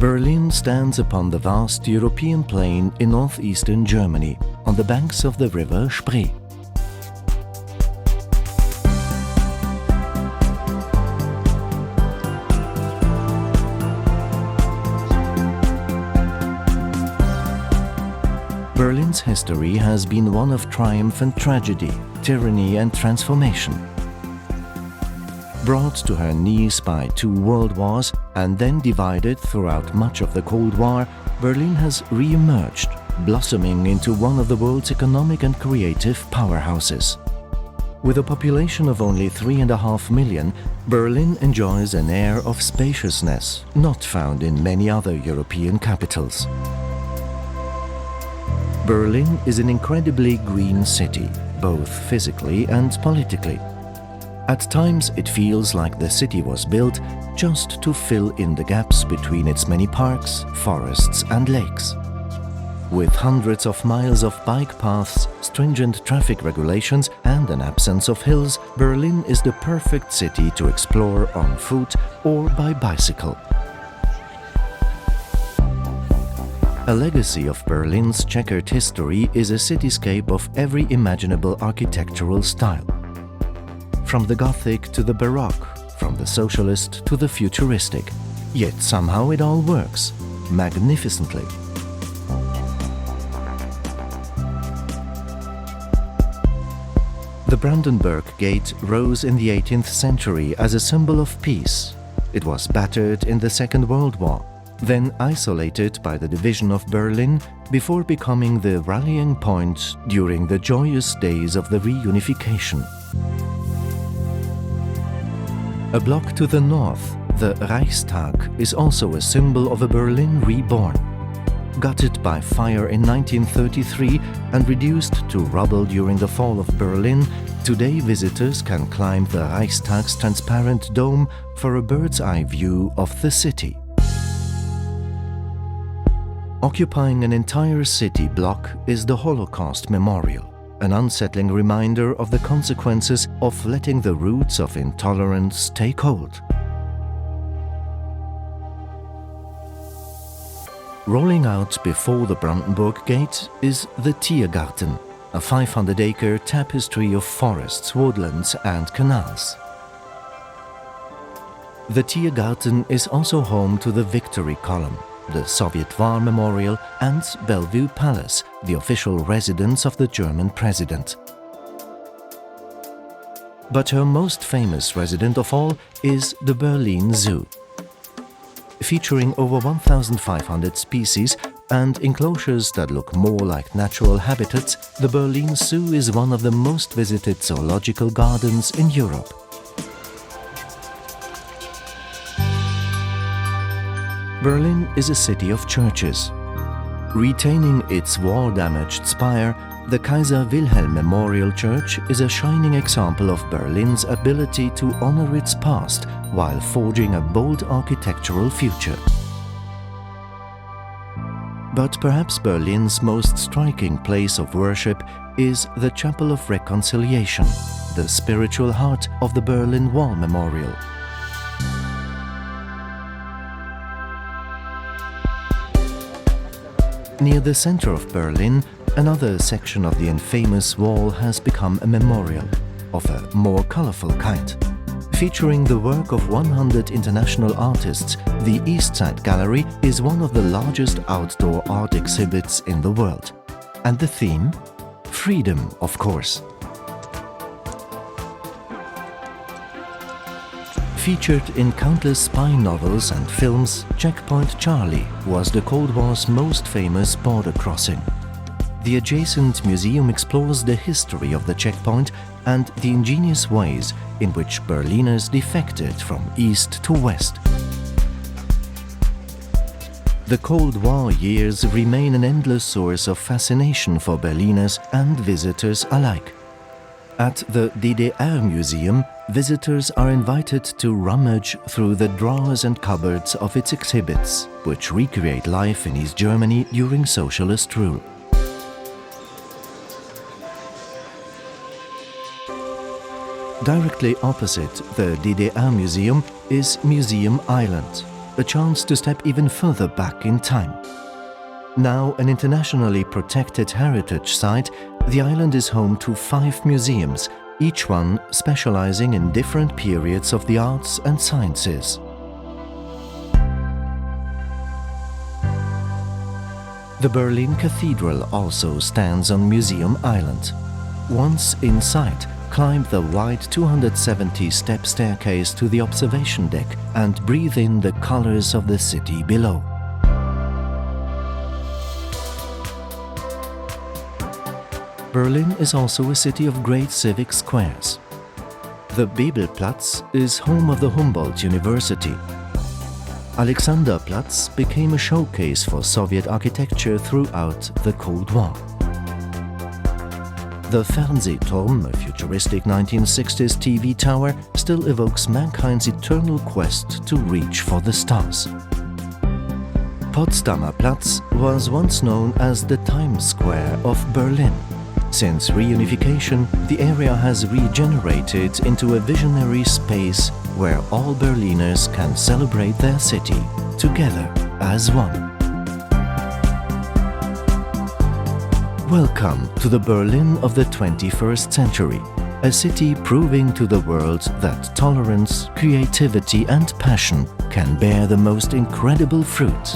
Berlin stands upon the vast European plain in northeastern Germany, on the banks of the river Spree. Berlin's history has been one of triumph and tragedy, tyranny and transformation. Brought to her knees by 2 world wars and then divided throughout much of the Cold War, Berlin has re-emerged, blossoming into one of the world's economic and creative powerhouses. With a population of only 3.5 million, Berlin enjoys an air of spaciousness not found in many other European capitals. Berlin is an incredibly green city, both physically and politically. At times it feels like the city was built just to fill in the gaps between its many parks, forests and lakes. With hundreds of miles of bike paths, stringent traffic regulations and an absence of hills, Berlin is the perfect city to explore on foot or by bicycle. A legacy of Berlin's checkered history is a cityscape of every imaginable architectural style. From the Gothic to the Baroque, from the socialist to the futuristic. Yet somehow it all works, magnificently. The Brandenburg Gate rose in the 18th century as a symbol of peace. It was battered in the Second World War, then isolated by the division of Berlin before becoming the rallying point during the joyous days of the reunification. A block to the north, the Reichstag is also a symbol of a Berlin reborn. Gutted by fire in 1933 and reduced to rubble during the fall of Berlin, today visitors can climb the Reichstag's transparent dome for a bird's-eye view of the city. Occupying an entire city block is the Holocaust Memorial, an unsettling reminder of the consequences of letting the roots of intolerance take hold. Rolling out before the Brandenburg Gate is the Tiergarten, a 500-acre tapestry of forests, woodlands and canals. The Tiergarten is also home to the Victory Column, the Soviet War Memorial and Bellevue Palace, the official residence of the German president. But her most famous resident of all is the Berlin Zoo. Featuring over 1,500 species and enclosures that look more like natural habitats, the Berlin Zoo is one of the most visited zoological gardens in Europe. Berlin is a city of churches. Retaining its war-damaged spire, the Kaiser Wilhelm Memorial Church is a shining example of Berlin's ability to honor its past while forging a bold architectural future. But perhaps Berlin's most striking place of worship is the Chapel of Reconciliation, the spiritual heart of the Berlin Wall Memorial. Near the center of Berlin, another section of the infamous wall has become a memorial, of a more colorful kind. Featuring the work of 100 international artists, the East Side Gallery is one of the largest outdoor art exhibits in the world. And the theme? Freedom, of course. Featured in countless spy novels and films, Checkpoint Charlie was the Cold War's most famous border crossing. The adjacent museum explores the history of the checkpoint and the ingenious ways in which Berliners defected from east to west. The Cold War years remain an endless source of fascination for Berliners and visitors alike. At the DDR Museum, visitors are invited to rummage through the drawers and cupboards of its exhibits, which recreate life in East Germany during socialist rule. Directly opposite the DDR Museum is Museum Island, a chance to step even further back in time. Now an internationally protected heritage site, the island is home to 5 museums, each one specializing in different periods of the arts and sciences. The Berlin Cathedral also stands on Museum Island. Once inside, climb the wide 270-step staircase to the observation deck and breathe in the colors of the city below. Berlin is also a city of great civic squares. The Bebelplatz is home of the Humboldt University. Alexanderplatz became a showcase for Soviet architecture throughout the Cold War. The Fernsehturm, a futuristic 1960s TV tower, still evokes mankind's eternal quest to reach for the stars. Potsdamer Platz was once known as the Times Square of Berlin. Since reunification, the area has regenerated into a visionary space where all Berliners can celebrate their city together as one. Welcome to the Berlin of the 21st century, a city proving to the world that tolerance, creativity and passion can bear the most incredible fruit.